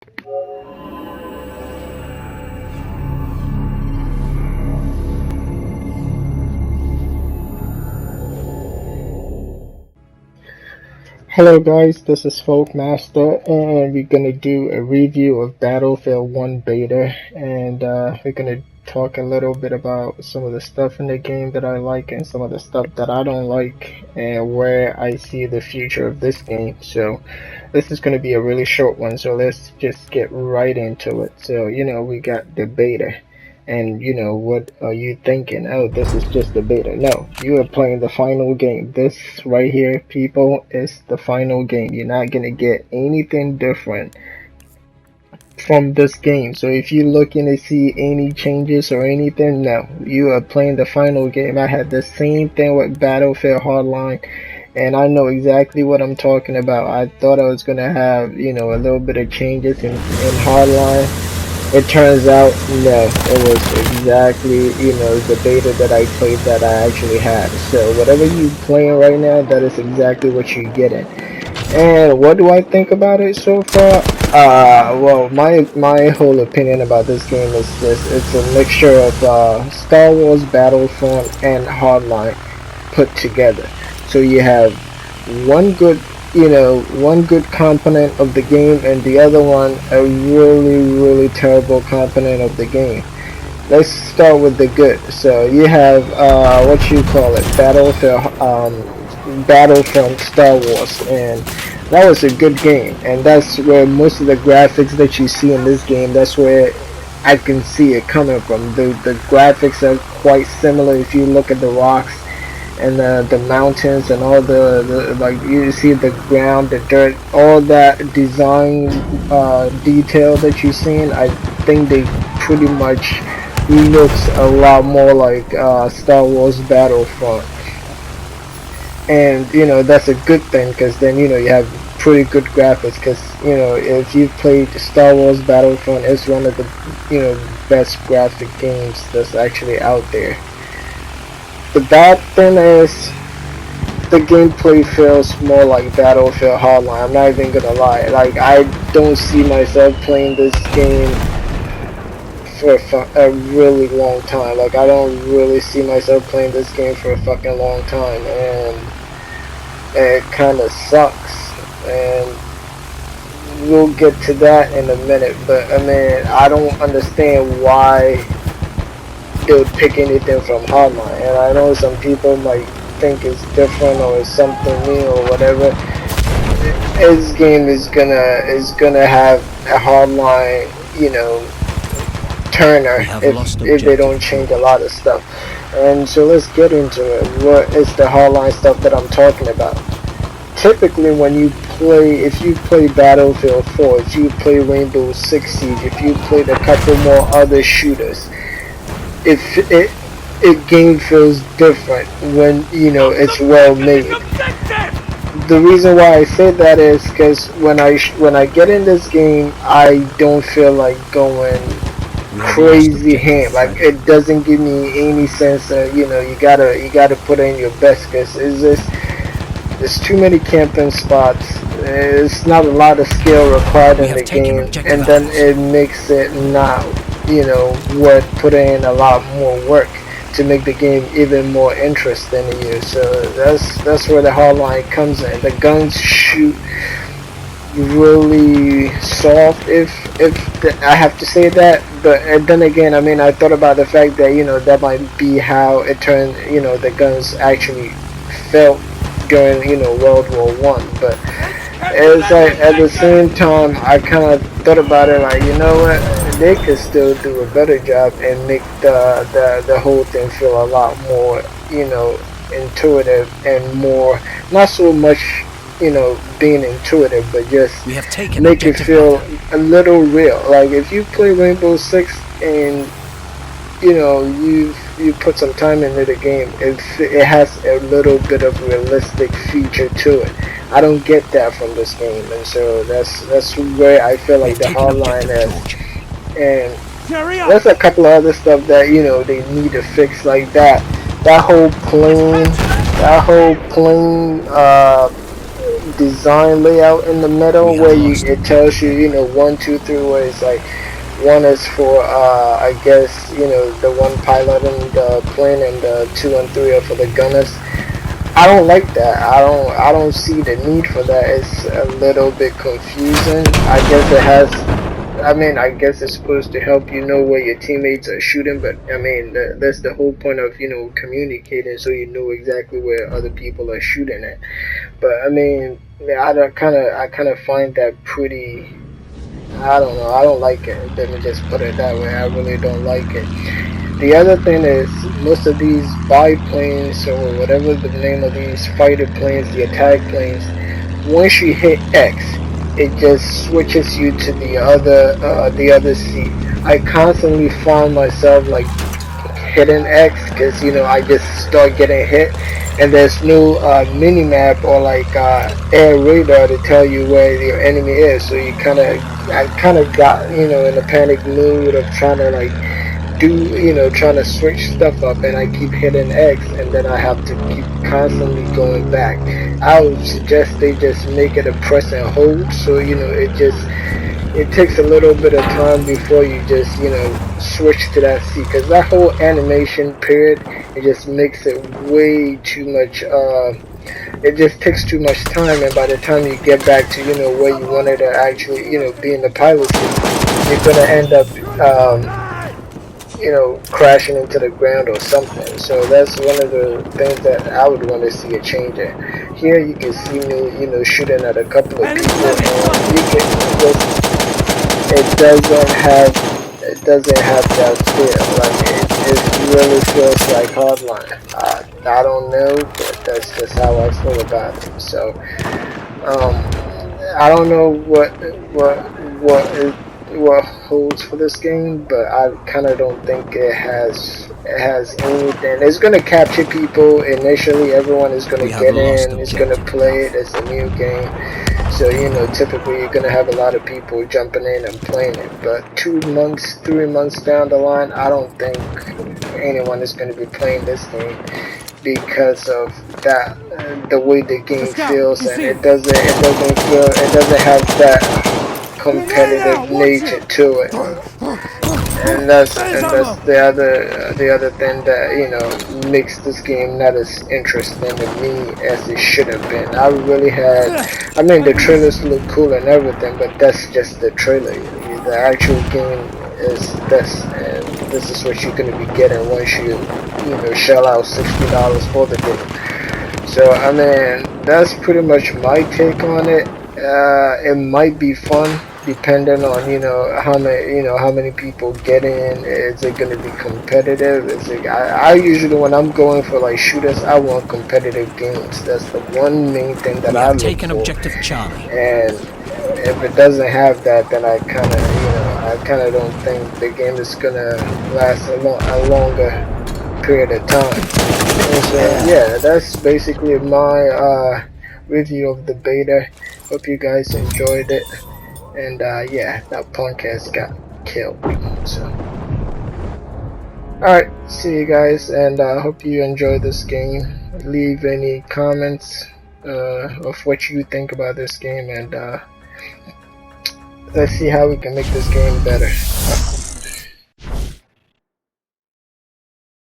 Hello guys, this is Folkmaster, and we're gonna do a review of Battlefield 1 beta, and we're gonna talk a little bit about some of the stuff in the game that I like and some of the stuff that I don't like, and where I see the future of this game. So this is gonna be a really short one, so let's just get right into it. So we got the beta. And what are you thinking? Oh, this is just the beta. No, you are playing the final game. This right here, people, is the final game. You're not gonna get anything different from this game. So if you're looking to see any changes or anything, no, you are playing the final game. I had the same thing with Battlefield Hardline, and I know exactly what I'm talking about. I thought I was gonna have a little bit of changes in Hardline. It turns out, no, it was exactly, the beta that I played that I actually had. So whatever you're playing right now, that is exactly what you're getting. And what do I think about it so far? Well, my whole opinion about this game is this: it's a mixture of Star Wars Battlefront and Hardline put together. So you have one good component of the game, and the other one a really terrible component of the game. Let's start with the good. So you have what you call it, Battlefront Star Wars, and that was a good game, and that's where most of the graphics that you see in this game, that's where I can see it coming from. The graphics are quite similar if you look at the rocks and the mountains and all the like, you see the ground, the dirt, all that design detail that you're seeing. I think they pretty much looks a lot more like Star Wars Battlefront, and that's a good thing, because then you have pretty good graphics, because if you've played Star Wars Battlefront, it's one of the best graphic games that's actually out there. The bad thing is the gameplay feels more like Battlefield Hardline. I'm not even gonna lie. Like, I don't see myself playing this game for a really long time. Like, I don't really see myself playing this game for a fucking long time, and it kind of sucks. And we'll get to that in a minute. But I mean, I don't understand why they would pick anything from Hardline, and I know some people might think it's different or it's something new or whatever. This game is gonna have a Hardline, turner if they don't change a lot of stuff. And so let's get into it. What is the Hardline stuff that I'm talking about? Typically, when you play, if you play Battlefield 4, if you play Rainbow Six Siege, if you played a couple more other shooters, it game feels different when it's well made. The reason why I say that is because when I get in this game, I don't feel like going crazy ham. Like, it doesn't give me any sense that you gotta put in your best, because there's too many camping spots. It's not a lot of skill required in the game, and then it makes it not worth putting in a lot more work to make the game even more interesting to you. So that's where the Hardline comes in. The guns shoot really soft, if I have to say that. But and then again, I mean, I thought about the fact that that might be how it turned the guns actually felt during World War One. But it's like, at the same time, I kind of thought about it like, what, they could still do a better job and make the whole thing feel a lot more intuitive, and more, not so much being intuitive, but just make it feel a little real. Like, if you play Rainbow Six and you put some time into the game, it has a little bit of realistic feature to it. I don't get that from this game, and so that's where I feel like the Hardline is. And there's a couple of other stuff that they need to fix, like that whole plane design layout in the middle where it tells you, you know, 1, 2, 3, where it's like 1 is for I guess, you know, the one piloting the plane, and 2 and 3 are for the gunners. I don't like that. I don't see the need for that. It's a little bit confusing. I guess it has, I mean, I guess it's supposed to help you know where your teammates are shooting, but I mean, that's the whole point of, you know, communicating, so you know exactly where other people are shooting at. But I mean, I kind of find that pretty, I don't know, I don't like it. Let me just put it that way. I really don't like it. The other thing is, most of these biplanes, or whatever the name of these fighter planes, the attack planes, once you hit X, it just switches you to the other seat. I constantly find myself like hitting X because, you know, I just start getting hit, and there's no mini map or like air radar to tell you where your enemy is. So I kind of got, you know, in a panic mood of trying to like trying to switch stuff up, and I keep hitting X, and then I have to keep constantly going back. I would suggest they just make it a press and hold, so, you know, it takes a little bit of time before you just, you know, switch to that seat, because that whole animation period, it just makes it way too much, it just takes too much time, and by the time you get back to, you know, where you wanted to actually, you know, be in the pilot seat, you're gonna end up, you know, crashing into the ground or something. So that's one of the things that I would want to see a change in. Here you can see me, you know, shooting at a couple of people, and you can just, it doesn't have that feel. Like it really feels like Hardline. I don't know, but that's just how I feel about it. So I don't know what holds for this game, but I kind of don't think it has anything. It's gonna capture people initially. Everyone is gonna get in. It's gonna play it. It's a new game, so, you know, typically you're gonna have a lot of people jumping in and playing it. But 2 months, 3 months down the line, I don't think anyone is gonna be playing this game because of that, the way the game feels, and it doesn't have that competitive nature to it, and that's the other thing that, you know, makes this game not as interesting to me as it should have been. I really had, I mean, the trailers look cool and everything, but that's just the trailer. The actual game is this, and this is what you're gonna be getting once you know, shell out $60 for the game. So I mean, that's pretty much my take on it. It might be fun depending on, you know, how many people get in. Is it going to be competitive? I usually, when I'm going for like shooters, I want competitive games. That's the one main thing that I look for. Objective Charlie. And if it doesn't have that, then I kind of don't think the game is gonna last a longer period of time. And so yeah, that's basically my review of the beta. Hope you guys enjoyed it, and yeah, that podcast got killed. So alright, see you guys, and hope you enjoy this game. Leave any comments of what you think about this game, and let's see how we can make this game better.